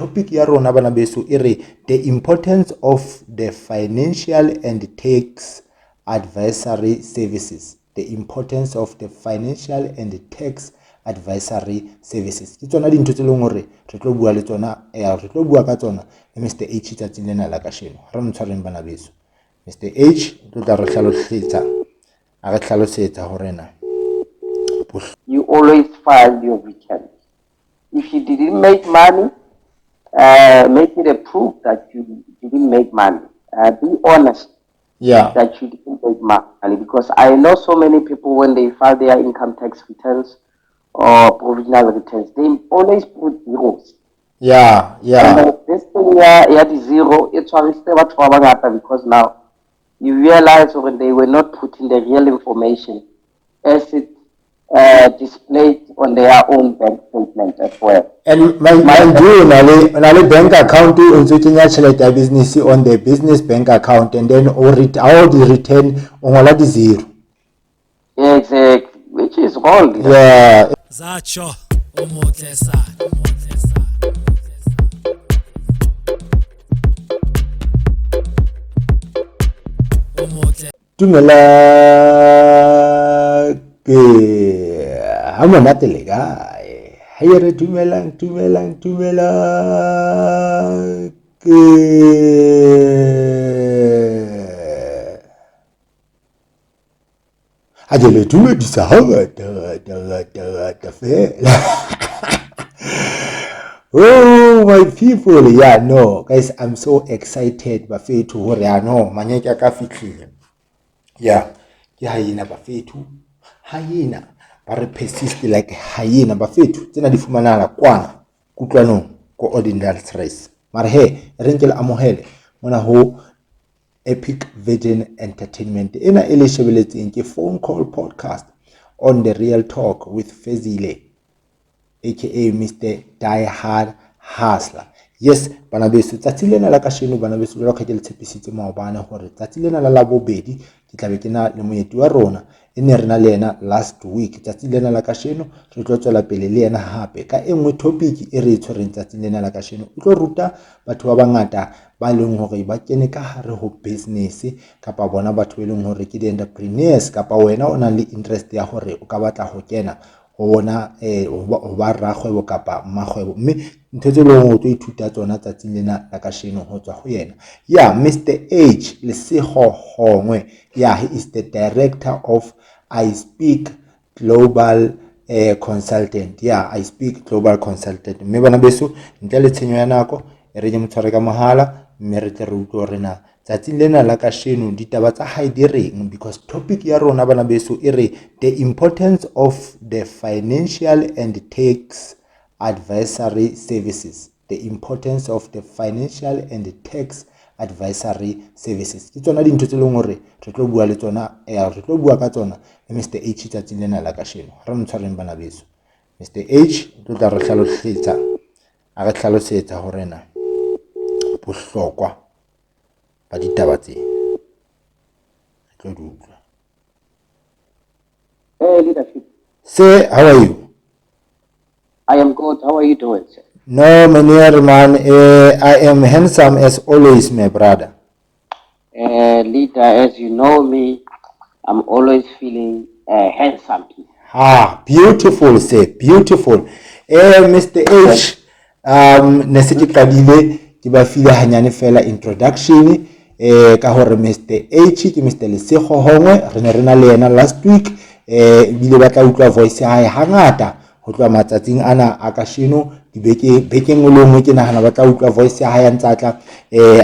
topic ya rona bana beso the importance of the financial and tax advisory services. The importance of the financial and tax advisory services. Ke tsona dintho tse leng hore re tlo bua le tsona re tlo bua ka tsona le Mr H tsatsing lena la kasheno. Re mtshwareng bana beso. Mr H tlo tla re hlalosetsa a re hlalosetsa hore na you always file your returns. If you didn't make money, make it a proof that you didn't make money. Be honest. Yeah. That you didn't make money, because I know so many people when they file their income tax returns or provisional returns, they always put zeros. Yeah. And this thing here, the zero, it's always because now you realize when they were not putting the real information as it displayed on their own bank statement as well. And my do bank account also kenya business on the business bank account, and then all the return on all the zero. Exactly, which is wrong. Yeah. Zacho, Tumela ke ha monate le kae ha re tumelang ke a je le dumedisa ha ngata fela. Oh my people, yeah, no guys, I'm so excited bafethu hore ya no manyeke ka fitlhile. Yeah, ke hyena bafethu, hyena ba re persist like hyena bafethu tsena di fumanala kwana kutlwanong ko ordinary stress. Mara he re nke le amohele mona ho Epic Virgin Entertainment ena ele shebeletseng ke phone call podcast on the Real Talk with Fezile aka Mr Die Hard Hustler. Yes, bana beso tsatsi lena la kasheno bana beso le ka ke le tshepisitse maobane hore tsatsi lena la bobedi ke tlabe ke na le moeti wa rona ene rena le ena last week. Tsatsi lena la kasheno re tlo tswela pele le ena hape ka engwe topic e re tshwereng tsatsi lena la kasheno. O tlo ruta batho ba bangata ba leng hore ba kene ka hare ho business kapa bona batho ba leng hore ke di entrepreneurs kapa wena o na le interest ya hore o ka batla ho kena ona ho ba rakgwebo kapa makgwebo, mme ntho tse leng ho tlo ithuta tsona tsatsing lena la kasheno ho tswa ho yena. Yeah, Mr H Lesego Hongoe. Yeah, he is the director of I Speak Global Consultant. Yeah, I Speak Global Consultant. Mme bana beso ntle le tshenyo ya nako re je motshware ka mohala mme re tle re utlwe rena tsatsing lena la kasheno ditaba tsa hae di reng, because topic ya rona bana beso the importance of the financial and tax advisory services. The importance of the financial and tax advisory services. Ke tsona dintho tse leng hore re tlo bua le tsona re tlo bua ka tsona le Mr H tsatsing lena la kasheno. Re mtshwareng bana beso. Mr H tlo tla re hlalosetsa a re hlalosetsa hore na bohlokwa ba ditaba tse tlo di utlwa. Hey, leadership. Sir, how are you? I am good. How are you doing, sir? No, man, I am handsome as always, my brother. Leader, as you know me, I'm always feeling handsome. Ah, beautiful, sir, beautiful. Mr H, nese ke qadile ke ba file hanyane fela introduction ka hore Mr H ke Mr Lesego Hongoe re ne rena le yena last week bile ba tla utlwa voice ya hae hangata ho tloa matsatsing ana a kasheno bekeng o lengwe ke nahana ba tla utlwa voice ya hae ntse atla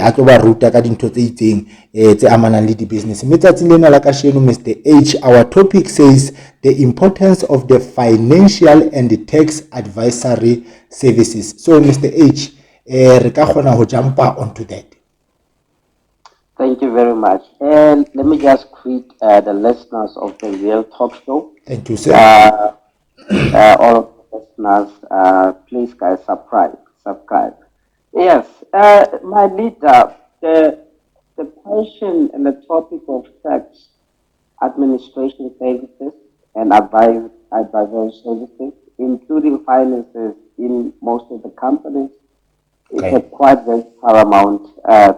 a tlo ba ruta ka dintho tse itseng tse amanang le di business. Mme tsatsing lena la kasheno Mr H, our topic says the importance of the financial and tax advisory services. So Mr H, re ka kgona ho jumpa onto that. Thank you very much. And let me just greet the listeners of the Real Talk Show. Thank you, sir. All of the listeners, please guys subscribe. Yes, my leader, the passion and the topic of tax administration services and advisory services, including finances in most of the companies, It's a quite very paramount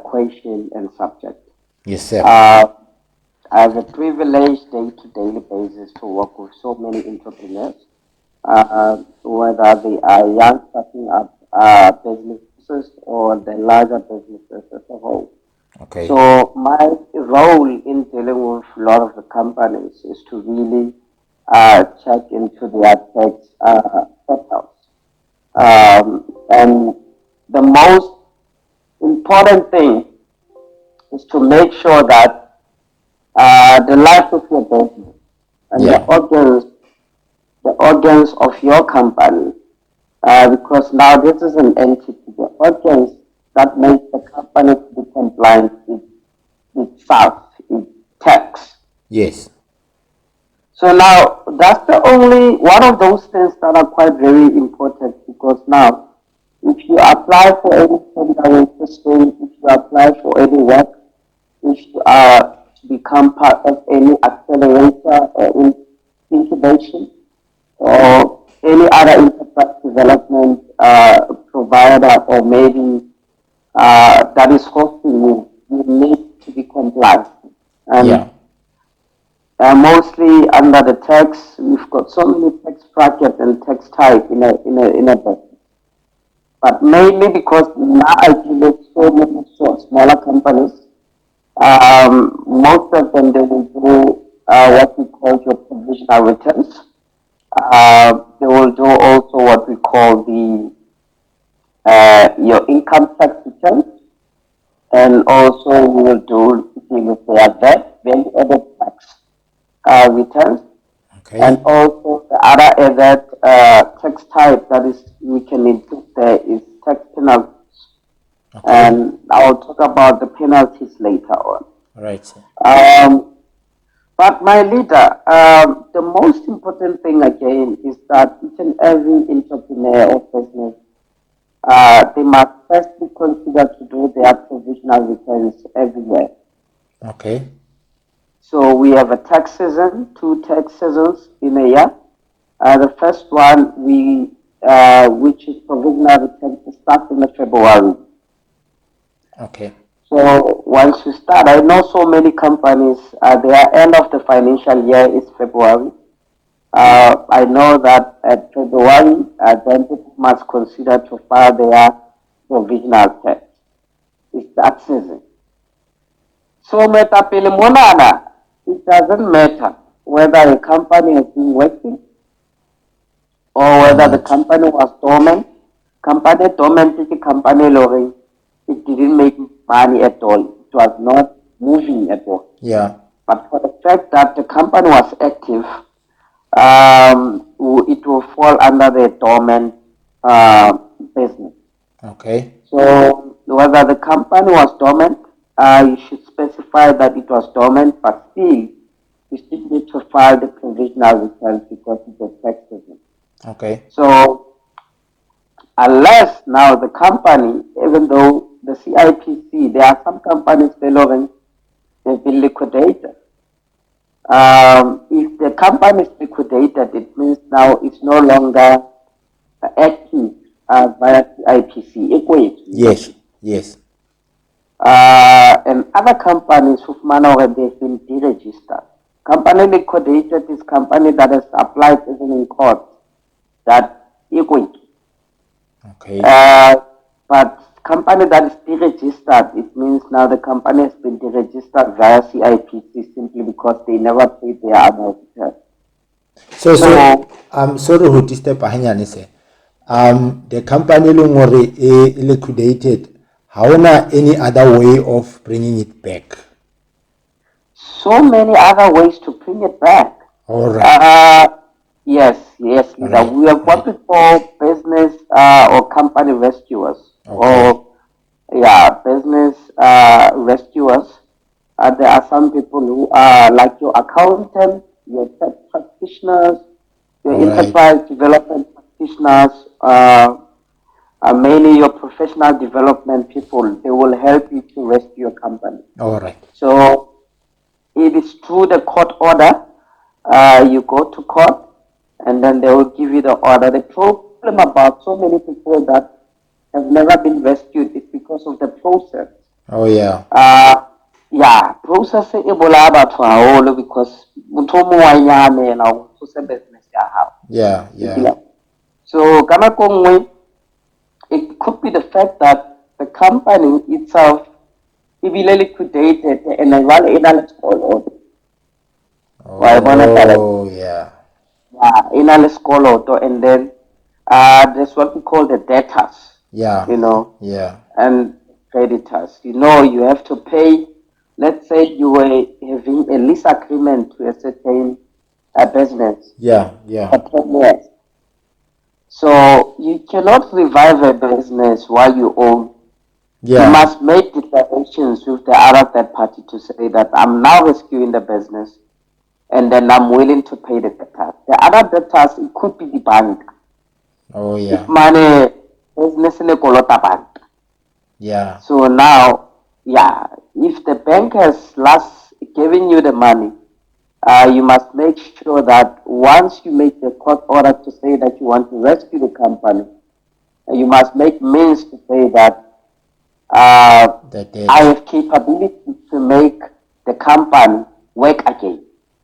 question and subject. Yes, sir. I have a privilege day-to-day basis to work with so many entrepreneurs, whether they are young starting up businesses or the larger businesses as a whole. Okay. So my role in dealing with a lot of the companies is to really check into their tax setups. And the most important thing is to make sure that the life of your business and Yeah. the organs of your company, because now this is an entity, the organs that makes the company to be compliant with itself, its tax. Yes. So now that's the only one of those things that are quite very important, because now if you apply for any tender system, if you apply for any work, if you are to become part of any accelerator or incubation or any other enterprise development provider, or maybe that is hosting you, you need to be compliant. Yeah. And mostly under the tax, we've got so many tax brackets and tax type in a business. But mainly because now I deal with so many smaller companies, most of them they will do what we call your provisional returns. They will do also what we call the your income tax returns, and also we will deal with their VAT, value added tax returns, and Okay. also the other added tax type that is we can include there is tax penalties. Okay. And I'll talk about the penalties later on. Right, sir. Um, but my leader, the most important thing again is that each and every entrepreneur or business, they must firstly consider to do their provisional returns everywhere. Okay. So we have a tax season, two tax seasons in a year. The first one which is provisional returns, starts in February. Okay. So once you start, I know so many companies, their end of the financial year is February. I know that at February, then people must consider to file their provisional tax. It's that season. So metapele monana, it doesn't matter whether the company has been working or Or whether the not. company was dormant. Company dormant is the company lorry. It didn't make money at all. It was not moving at all. Yeah. But for the fact that the company was active, it will fall under the dormant business. Okay. So whether the company was dormant, you should specify that it was dormant, but still, you still need to file the provisional returns because it's a tax season. Okay. So unless now the company, even though the CIPC, there are some companies following, they've been liquidated. If the company is liquidated, it means now it's no longer active via CIPC. Yes. Yes. And other companies who've managed, they've been deregistered. Company liquidated is company that has applied even in court that equity. Okay. But company that is deregistered, it means now the company has been deregistered via CIPC simply because they never paid their annual return. So I'm sorry to disturb hanyane sir. The company longore liquidated. How na any other way of bringing it back? So many other ways to bring it back. All right. Yes, Lisa. Right. We have what Right. we call business or company rescuers, Okay. or business rescuers. There are some people who are like your accountant, your tax practitioners, your All right. enterprise development practitioners, mainly your professional development people. They will help you to rescue your company. All right. So it is through the court order. You go to court, and then they will give you the order. The problem about so many people that have never been rescued, it's because of the process. Oh yeah. Yeah, process e bolaya batho haholo because motho o mong wa nyahamela ho tsosa business ya hao. Yeah, yeah. So ka nako nngwe, it could be the fact that the company itself ebile liquidated and jwale e na le sekoloto. Wa e bona taba e? Oh yeah. Yeah, in a skoloto, and then there's what we call the debtors, Yeah. you know, Yeah. and creditors. You know, you have to pay. Let's say you were having a lease agreement to a certain business Yeah. Yeah. for 10 years. So you cannot revive a business while you own. You Yeah. must make declarations with the other third party to say that I'm now rescuing the business and then I'm willing to pay the debtors. The other debtors, it could be the bank. Oh If yeah. money business in a kolota bank. Yeah. So now, yeah, if the bank has last given you the money, you must make sure that once you make the court order to say that you want to rescue the company, you must make means to say that The I debt. have capability to make the company work again.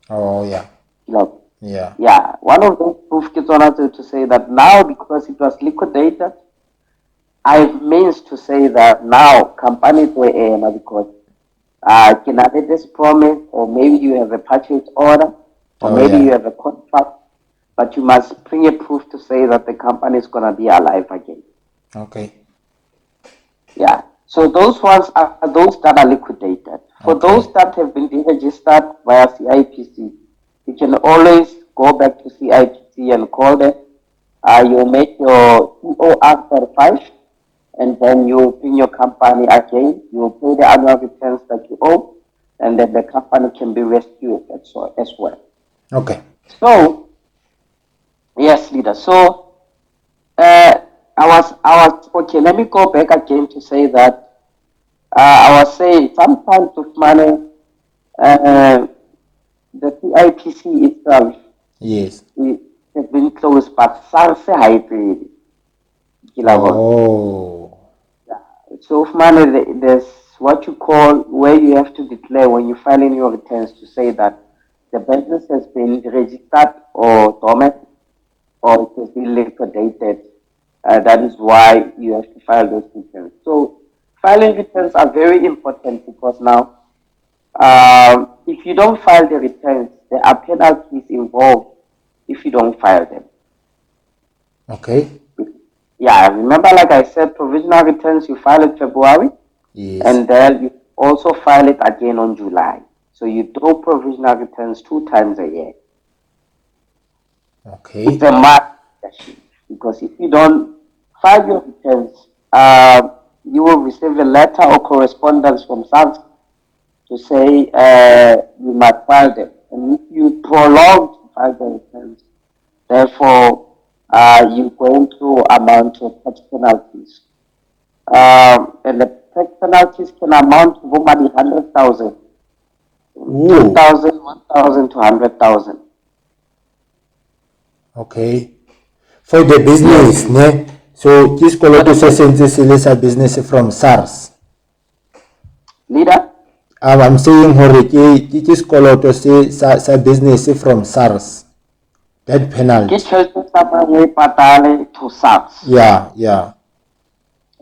Oh yeah. You know, Yeah. yeah, one of those proof kits on to say that now because it was liquidated, I have means to say that now companies were in because can I get this promise, or maybe you have a purchase order, or Oh maybe you yeah. have a contract, but you must bring a proof to say that the company is going to be alive again. Okay. Yeah. So those ones are those that are liquidated. For Okay. those that have been deregistered via CIPC, you can always go back to CIPC and call them. You make your EOR 35, and then you bring your company again. You pay the annual returns that you owe, and then the company can be rescued as well. Okay. So, yes, leader. So, I was okay. Let me go back again to say that I was saying sometimes with money, the CIPC itself Yes. has been closed, but SARS hybrid. Oh. So with money, there's what you call where you have to declare when you file in your returns to say that the business has been registered or dormant or it has been liquidated. That is why you have to file those returns. So filing returns are very important because now if you don't file the returns, there are penalties involved if you don't file them. Okay. Yeah, remember, like I said, provisional returns you file in February, Yes. and then you also file it again on July. So you do provisional returns 2 times a year. It's Okay. a must because if you don't file your returns, you will receive a letter or correspondence from SARS to say you must file them. And if you prolong to file the returns, therefore you're going to amount to tax penalties. And the tax penalties can amount to over 100,000, Ooh. 10,000, 1,000 to 100,000. Okay. For the Yes, business, ne? So ke for sekoloto the se sentse se le sa business from SARS. leader. I'm saying hore ke sekoloto se sa business from SARS. That Get penalty. help somebody patale to SARS. Yeah, yeah,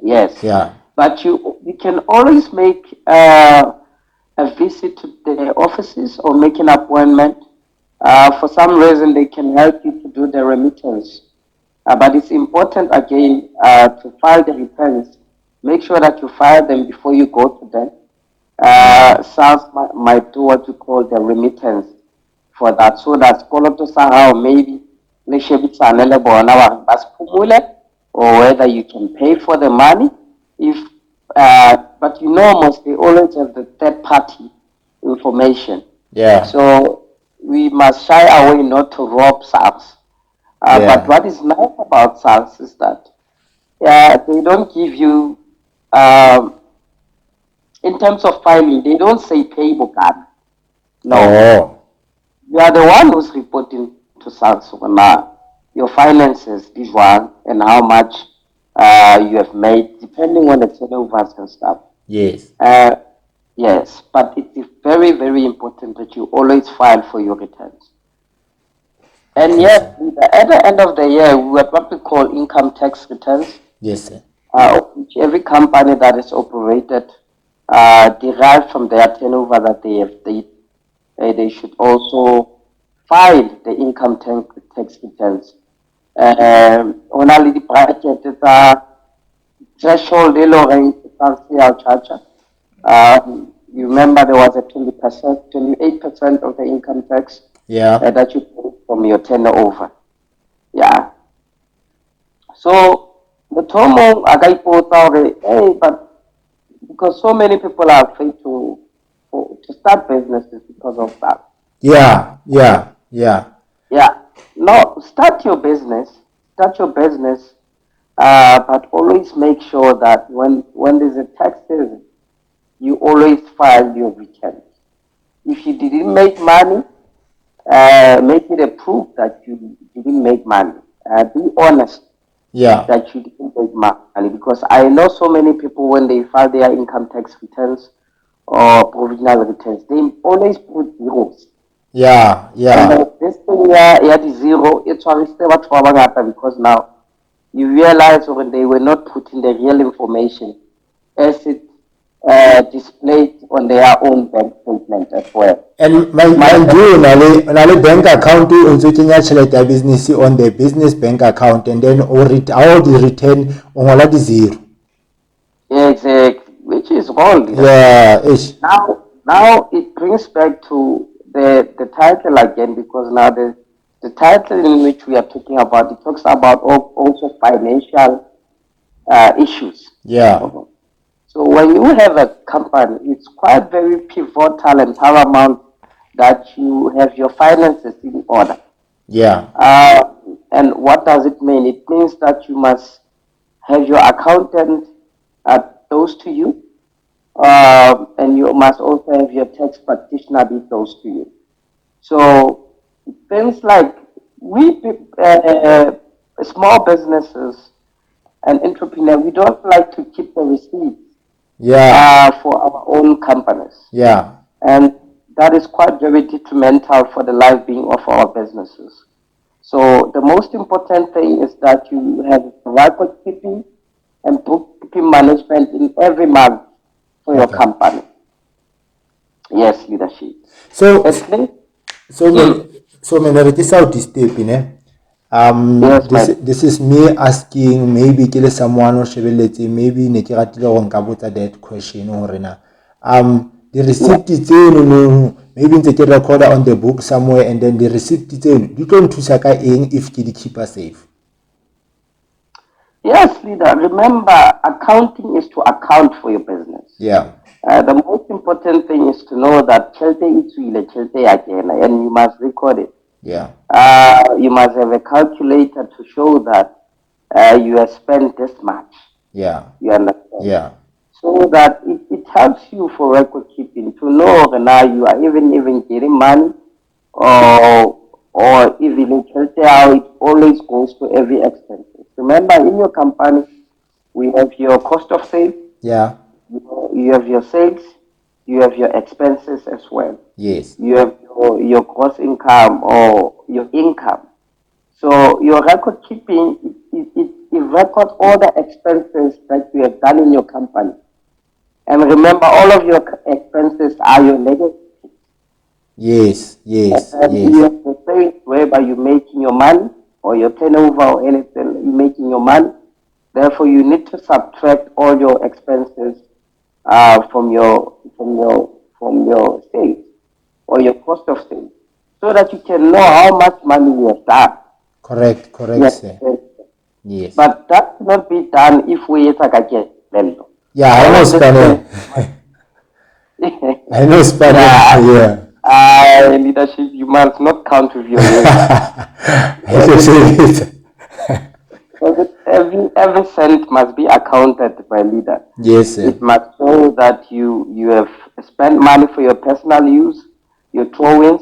Yes, yeah. but you can always make a visit to the offices or make an appointment. For some reason, they can help you to do the remittance. But it's important again to file the returns. Make sure that you file them before you go to them. Yeah. SARS might do what you call the remittance for that, so that skoloto sa hao maybe le shebisane le bona ba phumule, or whether you can pay for the money. If but you know, most they always have the third party information. Yeah. So we must shy away not to rob SARS. But Yeah. what is nice about SARS is that they don't give you, in terms of filing, they don't say payable card. No. Oh. You are the one who's reporting to SARS on your finances, this one, and how much you have made, depending on the turnovers and stuff. Yes. Uh, yes, but it is very, very important that you always file for your returns. And Okay, yes, sir. at the end of the year, we have what we call income tax returns, Yes, sir. which every company that is operated derived from their turnover that they have, they should also file the income tax returns. Only the bracket threshold charge. You remember there was a 20%, 28% of the income tax Yeah. that you pay from your turnover. Yeah. So the tomo agai hey, but because so many people are afraid to start businesses because of that. Yeah. Yeah. Yeah. Yeah. No, start your business. Start your business, but always make sure that when there's a tax season, you always file your returns. If you didn't make money, make it a proof that you didn't make money. Be honest Yeah. that you didn't make money, because I know so many people when they file their income tax returns or provisional returns, they always put zeros. Yeah. And Yeah. this thing here, the zero, it's always what for because now you realize when they were not putting the real information as it displayed on their own bank statement as well. And It might mind have, you, nale bank account o ntse kenya tšhelete ya business on the business bank account, and then all the return o ngola di zero. exactly, which is wrong leadership. Yeah, ish. Now it brings back to the title again, because now the title in which we are talking about, it talks about also financial issues. Yeah. So when you have a company, it's quite very pivotal and paramount that you have your finances in order. Yeah. Uh, and what does it mean? It means that you must have your accountant those to you, and you must also have your tax practitioner be those to you. So things like we small businesses and entrepreneur, we don't like to keep the receipts Yeah. for our own companies. Yeah. And that is quite very detrimental for the life being of our businesses. So the most important thing is that you have record keeping and bookkeeping management in every month for your Okay. company. Yes, leadership. So At least, so mm, many re ke sa o disturb ne. yes, This man. this is me asking, maybe ke le someone o shebeletse, maybe ne ke ratile go nka botsa that question gore na the Yeah. receipt tseno no, maybe ntse ke recorder on the book somewhere, and then the receipt tseno di tlo nthusa ka eng if ke di keeper safe. Yes, leader. Remember, accounting is to account for your business. Yeah. The most important thing is to know that chelte itswile, chelte again, and you must record it. Yeah. You must have a calculator to show that you have spent this much. Yeah. You understand? Yeah. So that it helps you for record keeping to know now you are even getting money, or even in chelte how it always goes to every expense. Remember, in your company, we have your cost of sales, Yeah. you have your sales, you have your expenses as well. Yes. You have your gross income or your income. So your record keeping, it records all the expenses that you have done in your company. And remember, all of your expenses are your negative. Yes. Yes. And you Yes. have the sales whereby you're making your money, or your turnover or anything, you're making your money. Therefore, you need to subtract all your expenses from your sales or your cost of sales, so that you can know how much money you have done. Correct. Correct, Yes, sir. yes. Yes. But that cannot be done if we get Yeah, I all know of these Spanish. things. I know Spanish. Yeah, Yeah. leadership, you must not count with your head. I just say it. Every cent must be accounted by leader. Yes, It sir. must show that you have spent money for your personal use, your drawings,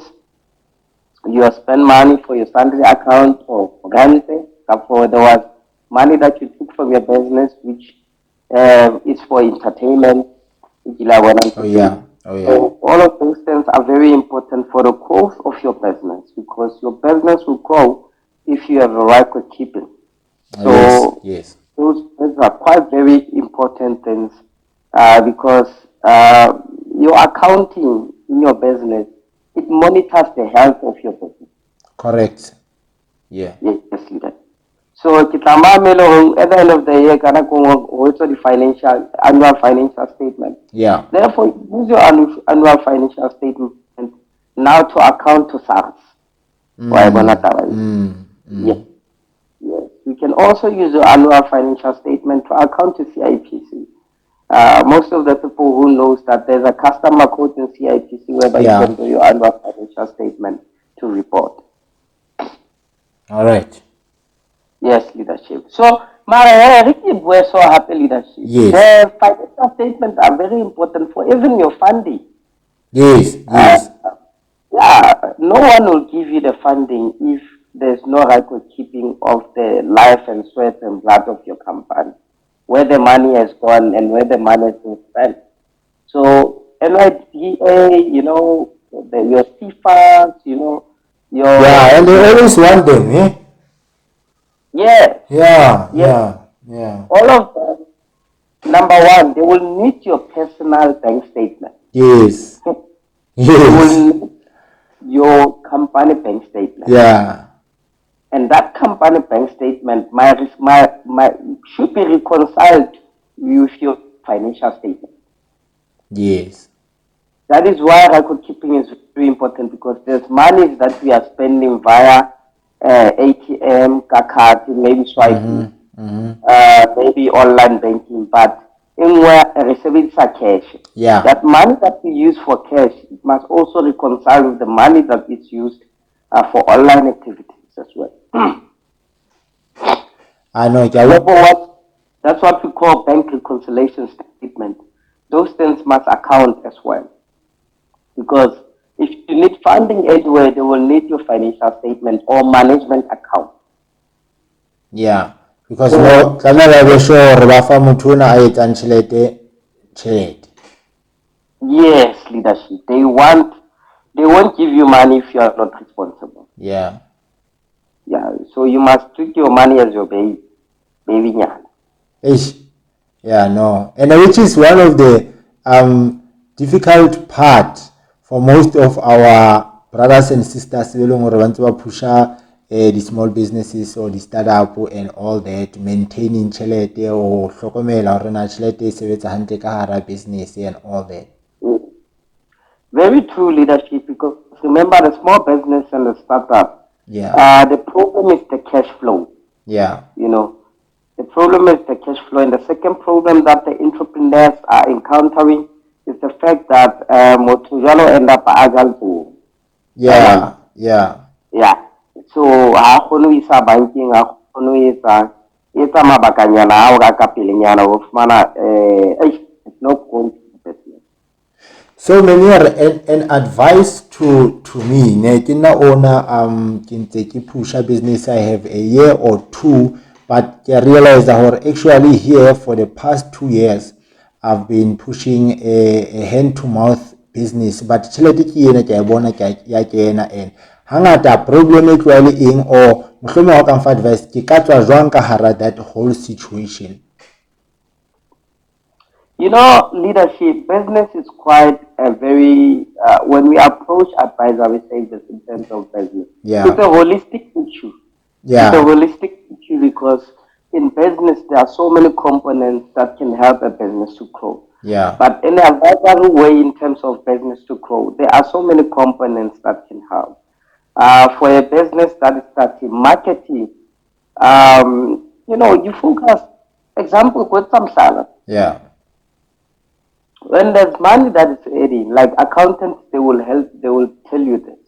you have spent money for your salary account or rent. Therefore, there was money that you took from your business, which is for entertainment. Oh yeah. Oh yeah. So all of those things are very important for the growth of your business because your business will grow if you have a record keeping. Oh, yes. So Yes. those are quite very important things because your accounting in your business, it monitors the health of your business. Correct. Yeah. Yes, leader. So at the end of the year, kana also the financial annual financial statement. Yeah. Therefore, use your annual financial statement now to account to SARS. Why Mm. Mm. Yes, Mm. yes. We can also use your annual financial statement to account to CIPC. Most of the people who knows that there's a customer code in CIPC whereby you Yeah. can do your annual financial statement to report. All right. Yes, leadership. So, Mara, Ricky, we're so happy leadership. Yes. The financial statements are very important for even your funding. Yes. Uh, Yes. yeah, no one will give you the funding if there's no record keeping of the life and sweat and blood of your company, where the money has gone and where the money has been spent. So, NYDA, your CFAs, Yeah, and they your, always want them, eh? yes, Yeah, yes, yeah, yeah. all of them. Number one, they will need your personal bank statement. Yes. They will Yes. need your company bank statement. Yeah. And that company bank statement should be reconciled with your financial statement. Yes. That is why record keeping is very important because there's money that we are spending via ATM, card, maybe swiping, Mm-hmm. maybe online banking, but in where receiving cash. Yeah. That money that we use for cash it must also reconcile with the money that is used for online activities as well. I know. Therefore, that's what we call bank reconciliation statement. Those things must account as well. Because if you need funding anywhere, they will need your financial statement or management account. Yeah. Because no, So, tlamela be sure re ba fa motho ona a etsang tjhelete. yes, leadership. They won't give you money if you are not responsible. Yeah. Yeah, so you must treat your money as your baby nyana. Ish. Yeah, no. And which is one of the difficult part for most of our brothers and sisters be leng hore ba ntse ba pusha the small businesses or the startup and all that, maintaining tjhelete o hlokomela hore na tjhelete e sebetsa hantle ka hara business and all that. Mm. Very true leadership because remember the small business and the startup, Yeah. the problem is the cash flow. Yeah. You know, the problem is the cash flow. And the second problem that the entrepreneurs are encountering is the fact that Motujalo end up agal. Yeah. Yeah. Yeah. So ha kgone ho isa bankeng ha kgone ho etsa mabakanyana ao ka pelenyana ho fumana it's not going to business. So many are an advice to me ne ke na ona ke ntse ke pusha business. I have a year or two, but I realize that actually here for the past 2 years I've been pushing a hand to mouth business, but tjhelete ke ena ke a bona ya kena and hangata problem e tlwaele eng or mohlomong wa ka mfa advice ke ka tswa jwang ka hara that whole situation. You know, leadership, business is quite a very, when we approach advisory service in terms of business, it's Yeah. a holistic issue. It's a Yeah. holistic issue because in business, there are so many components that can help a business to grow. Yeah. But in a advisory way, in terms of business to grow, there are so many components that can help. For a business that is starting marketing, you focus, example, with some salad. Yeah. When there's money that is adding, like accountants, they will help, they will tell you this.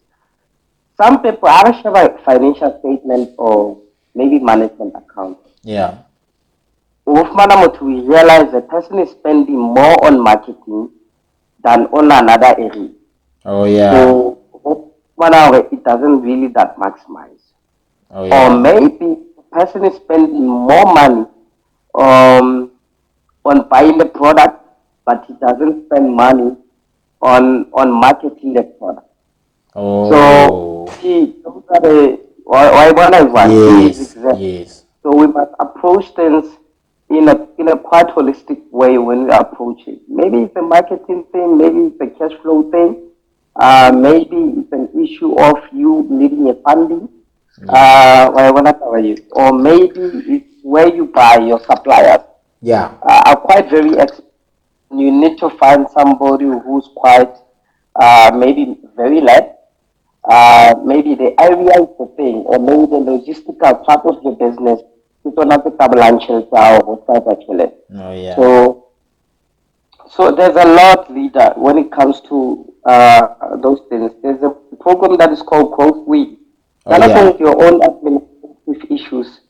Some people have a financial statement or maybe management account. Yeah. We realize the person is spending more on marketing than on another area. Oh yeah. So it doesn't really that maximize. Oh Or yeah. maybe person is spending more money on buying the product, but he doesn't spend money on marketing the product. So Oh, those are the why one is one, he is yes, exact. yes. So we must approach things in a quite holistic way when we approach it. Maybe it's a marketing thing, maybe it's a cash flow thing, maybe it's an issue of you needing a funding. Yeah, Why wanna cover you? Or maybe it's where you buy your suppliers yeah, are quite very you need to find somebody who's quite maybe very led. Maybe the area is the thing, or maybe the logistical part of the business is one of the avalanches or stuff actually. oh yeah, So, so there's a lot, leader, when it comes to those things. There's a program that is called Growth Week. oh You're not yeah, going to your own administrative issues.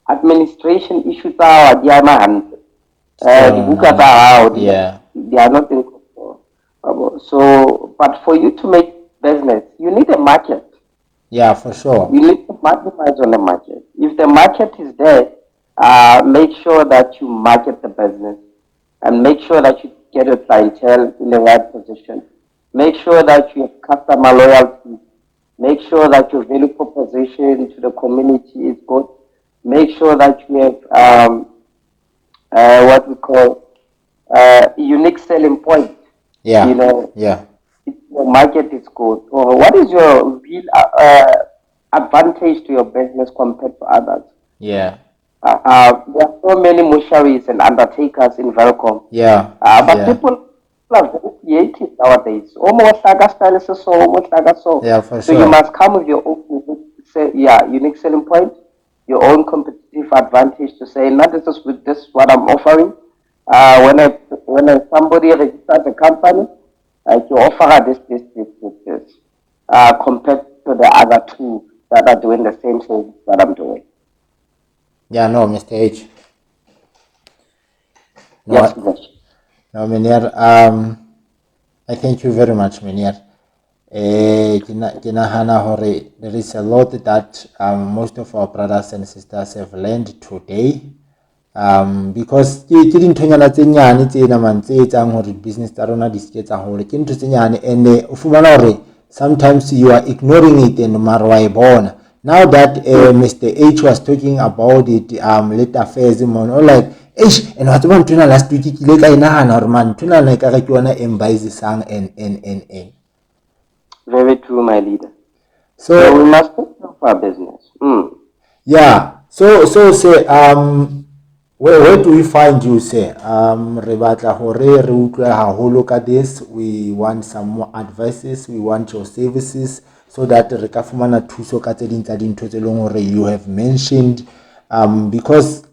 Administration issues are the other hand. The strong, book are yeah, they are not in control. So, but for you to make business, you need a market. yeah, for sure. You need to maximize on the market. If the market is there, make sure that you market the business and make sure that you get your clientele in the right position. Make sure that you have customer loyalty. Make sure that your value proposition to the community is good. Make sure that you have what we call unique selling point. You Yeah, know, yeah, your market is good. Or what is your real advantage to your business compared to others? yeah, There are so many musharis and undertakers in Velcom, yeah, but yeah, people are very creative nowadays. Almost like a style is so, almost like a so. yeah, for So you sure. must come with your own unique selling point, your own competitive advantage to say, not this is with this what I'm offering. When somebody registers a company, you offer her this, compared to the other two that are doing the same thing that I'm doing. Yeah, no, Mr. H. Yes, No, Vinesh. no, Menier. I thank you very much, Menier. Ke nahana hore there is a lot that most of our brothers and sisters have learned today. Because ke dinthonyana tse nyane tse naman tse etsang hore business tsa rona di ske tsa hole ke ntho tse nyane, and o fumana hore sometimes you are ignoring it and mara wa e bona. Now that Mr. H was talking about it later affairs mon or like eish, and wa tseba ntho last week ke ile ka inahana hore man ntho ena e ka re ke yona embaisisang and Very true, my leader. So we so must take care of our business. yeah, so say where do we find you, say re batla hore re utlwe haholo ka this, we want some more advices, we want your services so that re ka fumana thuso ka tse ding tsa dintho tse leng hore you have mentioned, because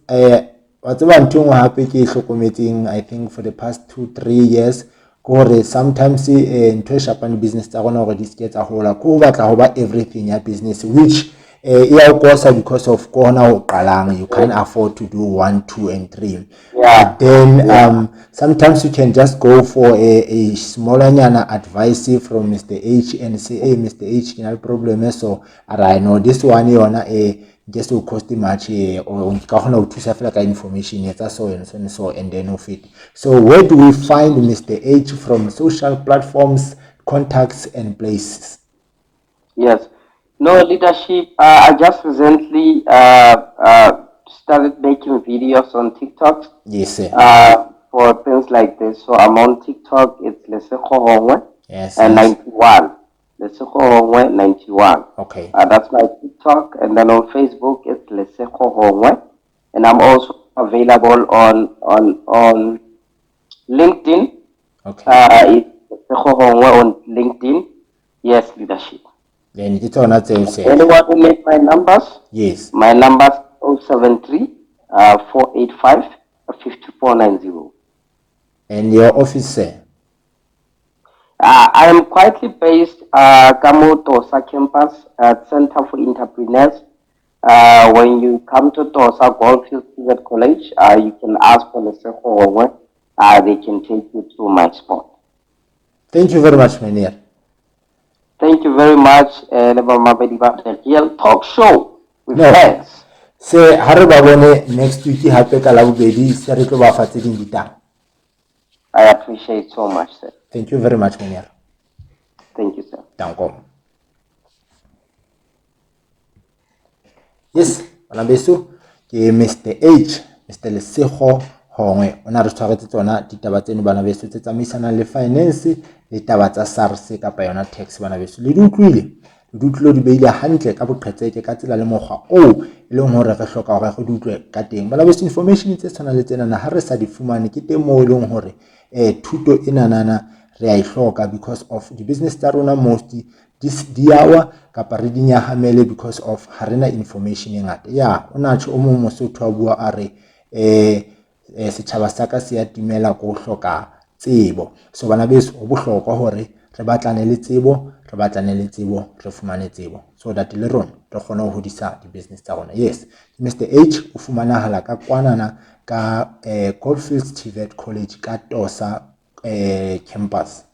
wa tseba ntho engwe hape ke hlokometseng I think for the past 2-3 years gore sometimes ntho e shapang business tsa rona hore di ske tsa hola ko batla ho ba everything ya business, which iyawukosa because of kona ho qalang you can't afford to do 1, 2 and 3. Yeah, But then yeah. sometimes you can just go for a smaller nyana advice from Mr. H and say, hey Mr. H, can I problem so I know this one yona just will cost much or ka kgona ho thusa fela ka information etsa so and so and then of it. So where do we find Mr. H from social platforms, contacts and places? Yes. No leadership. I just recently started making videos on TikTok Yes sir. for things like this. So I'm on TikTok. It's Lesego Hongoe Yes, and yes. 91. Lesego Hongoe 91. Okay. That's my TikTok. And then on Facebook, it's Lesego Hongoe. And I'm also available on LinkedIn. Okay. It's Lesego Hongoe on LinkedIn. Yes, leadership. Then it's on that say. Anyone who needs Yes. my numbers 073 485 5490. And your office sir? I am quietly based Kamo Tosa campus at Center for Entrepreneurs. When you come to Tosa Goldfield Private College, you can ask for Lesego Hongoe. They can take you to my spot. Thank you very much, Menier. Thank you very much, the Real Talk Show with No. friends. se ha re ba bone next week hape ka labobedi se re tlo ba fa tse ding ditaba. I appreciate so much, sir. Thank you very much, Monyela. Thank you, sir. Danko. Yes, bana beso ke Mr H, Mr Lesego Hongoe. Ona re tshwaretse tsona ditaba tseno bana beso tse tsamaisanang le finance le taba tsa SARS kapa yona tax bana beso. Le di utlwile di beile hantle ka boqhetseke ka tsela le mokgwa o e leng hore re hloka hore re di utlwe ka teng. Bana beso information tse tshwana le tsena ha re sa di fumane ke teng moo e leng hore thuto ena nana re a ihloka because of the business tsa rona most di yawa kapa re di nyahamele because of ha rena information e ngata. Ya ona tjho o mong Mosotho a bua a re setjhaba sa ka se ya timela ko hloka tsebo. So bana beso ho bohlokwa hore re batlane le tsebo, re fumane tsebo so that le rona re kgone ho hodisa di business tsa rona. Yes, Mr H o fumanahala ka kwanana ka Goldfields TVET College ka Tosa campus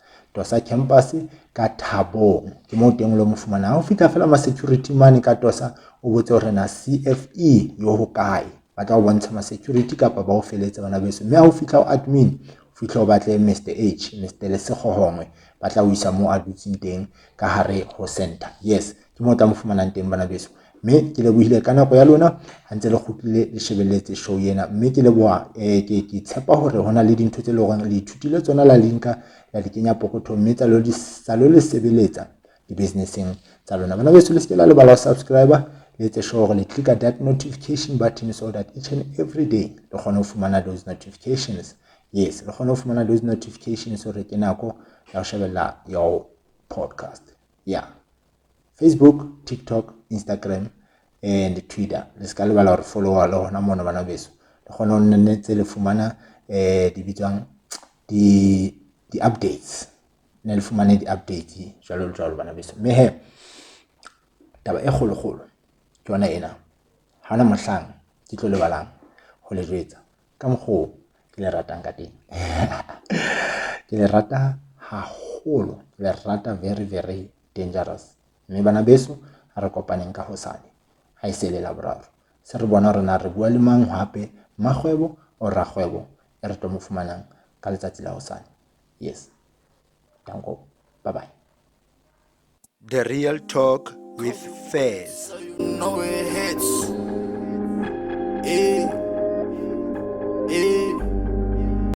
ka Thabong ke mo teng lo mo fumana ha o fihla fela ma security mane ka Tosa o botse hore na CFE yo ho kae ba tla o bontsha ma security kapa ba o feletse bana beso mme ha o fihla o admin o fihla o batle Mr H, Mr Lesego Hongoe ba tla o isa mo a dutseng teng ka hare ho center. Yes, ke mo tla mo fumanang teng bana beso mme ke lebohile ka nako ya lona ha ntse le kgutlile le shebelletse show yena mme ke leboha ke tshepa hore hona le dintho tse le hore le ithutile tsona la linka la di kenya pokothong mme tsa lo le sebeletsa di businesseng tsa lona bana beso. Le skela le bala subscriber le etse sure hore le click that notification button so that each and every day le kgone ho fumana those notifications. Yes, le kgone ho fumana those notifications hore ke nako ya ho shebella your podcast. Yeah, Facebook, TikTok, Instagram and Twitter. Le ska le bala hore follower le hona mona bana beso le kgone ho nnetse le fumana di bitswang di updates ne le fumane di updates jwalo bana beso mme he taba e kgolo ke yona ena hana mohlang ke tlo le balang ho le jwetsa ka mokgo ke le ratang ka teng. Ke le rata haholo, ke le rata very very dangerous mme bana beso ha re kopaneng ka hosane ha e se le laboraro se re bona rena re bua le mang hape makgwebo o rakgwebo e re tlo mo fumanang ka letsatsi la hosane. Yes, danko, bye bye. The Real Talk with Fez. So you know it hits.